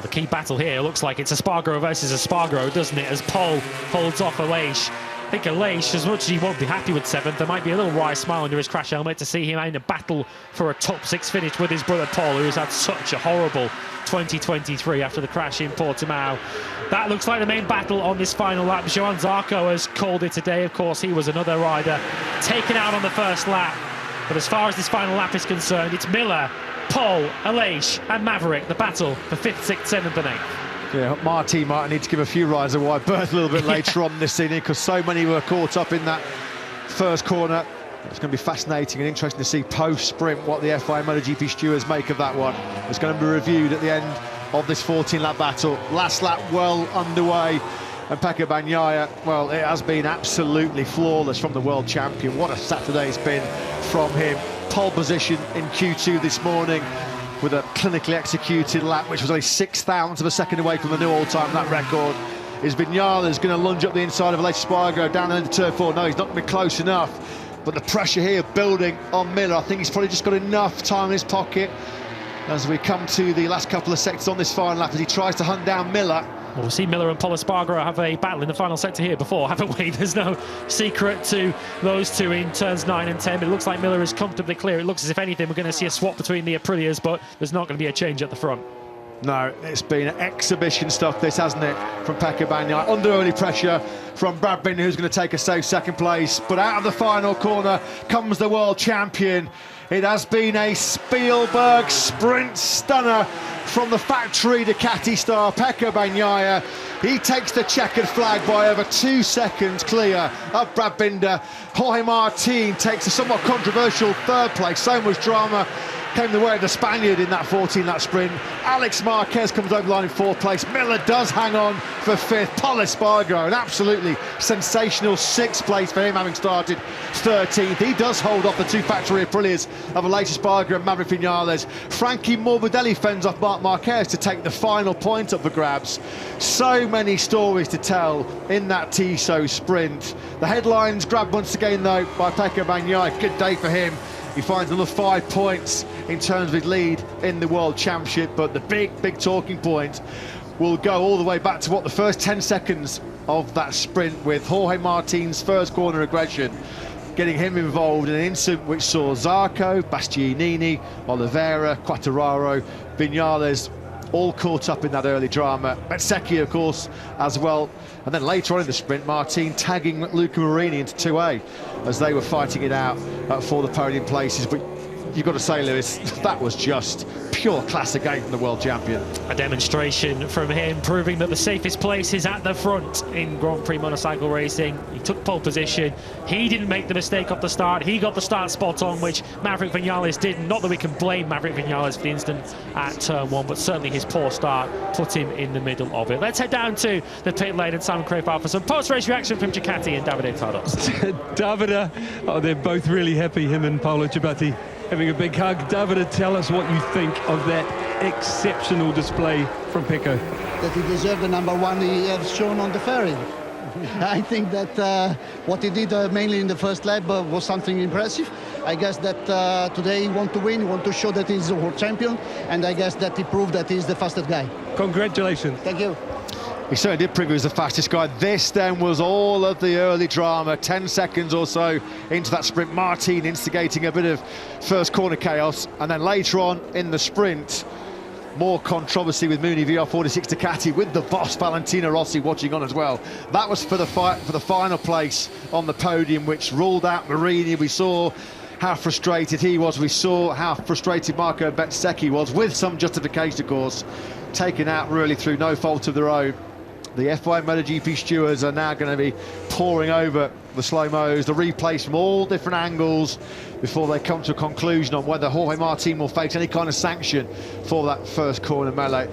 The key battle here looks like it's Espargaro versus Espargaro, doesn't it? As Pol holds off Aleix. I think Aleix, as much as he won't be happy with 7th, there might be a little wry smile under his crash helmet to see him in a battle for a top 6 finish with his brother Pol, who has had such a horrible 2023 after the crash in Portimao. That looks like the main battle on this final lap. Johann Zarco has called it today. Of course, he was another rider taken out on the first lap. But as far as this final lap is concerned, it's Miller, Pol, Aleix and Maverick, the battle for 5th, 6th, 7th and 8th. Yeah, Martin might need to give a few riders a wide berth a little bit later on this evening, because so many were caught up in that first corner. It's going to be fascinating and interesting to see post-sprint what the FIA MotoGP stewards make of that one. It's going to be reviewed at the end of this 14-lap battle. Last lap well underway, and Pecco Bagnaia, well, it has been absolutely flawless from the world champion. What a Saturday it's been from him. Pole position in Q2 this morning, with a clinically executed lap, which was only 6,000ths of a second away from the new all-time lap record. Is Viñales going to lunge up the inside of Aleix Espargaro down into turn 4? No, he's not going to be close enough. But the pressure here building on Miller. I think he's probably just got enough time in his pocket as we come to the last couple of sectors on this final lap as he tries to hunt down Miller. Well, we've seen Miller and Pol Espargaro have a battle in the final sector here before, haven't we? There's no secret to those two in turns 9 and 10. But it looks like Miller is comfortably clear. It looks as if anything, we're going to see a swap between the Aprilias, but there's not going to be a change at the front. No, it's been exhibition stuff, this, hasn't it, from Pecco Bagnaia. Under early pressure from Brad Binder, who's going to take a safe second place. But out of the final corner comes the world champion. It has been a Spielberg sprint stunner from the factory Ducati star, Pecco Bagnaia. He takes the checkered flag by over 2 seconds clear of Brad Binder. Jorge Martin takes a somewhat controversial 3rd place. So much drama came the way of the Spaniard in that 14-lap sprint. Alex Marquez comes over the line in 4th place. Miller does hang on for 5th. Pol Espargaro, an absolutely sensational 6th place for him, having started 13th. He does hold off the 2 factory Aprilias of Aleix Espargaro and Maverick Viñales. Frankie Morbidelli fends off Marc Marquez to take the final point up for grabs. So many stories to tell in that Tissot sprint. The headlines grabbed once again, though, by Pecco Bagnaia. Good day for him. He finds another 5 points in terms of his lead in the World Championship, but the big talking point will go all the way back to the first 10 seconds of that sprint, with Jorge Martin's first corner aggression, getting him involved in an incident which saw Zarco, Bastianini, Oliveira, Quartararo, Viñales all caught up in that early drama. Bezzecchi, of course, as well. And then later on in the sprint, Martin tagging Luca Marini into 2A as they were fighting it out for the podium places. But you've got to say, Lewis, that was just pure class again from the world champion. A demonstration from him, proving that the safest place is at the front in Grand Prix motorcycle racing. He took pole position. He didn't make the mistake off the start. He got the start spot on, which Maverick Viñales didn't. Not that we can blame Maverick Viñales for the incident at turn 1, but certainly his poor start put him in the middle of it. Let's head down to the pit lane and Simon Crafar for some post-race reaction from Ducati and Davide Tardos. Davide, oh, they're both really happy, him and Paolo Ciabatti, having a big hug. Davide, tell us what you think of that exceptional display from Pecco. That he deserved the #1 he has shown on the fairing. I think that what he did mainly in the first lap was something impressive. I guess that today he wants to win, he wants to show that he's a world champion, and I guess that he proved that he's the fastest guy. Congratulations. Thank you. He certainly did prove he was the fastest guy. This then was all of the early drama, 10 seconds or so into that sprint. Martin instigating a bit of first corner chaos, and then later on in the sprint, more controversy with Mooney VR46 Ducati, with the boss Valentino Rossi watching on as well. That was for the fight for the final place on the podium, which ruled out Marini. We saw how frustrated he was. We saw how frustrated Marco Bezzecchi was, with some justification, of course, taken out really through no fault of their own. The FIA MotoGP stewards are now going to be poring over the slow-mos, the replays from all different angles before they come to a conclusion on whether Jorge Martin will face any kind of sanction for that first corner melee.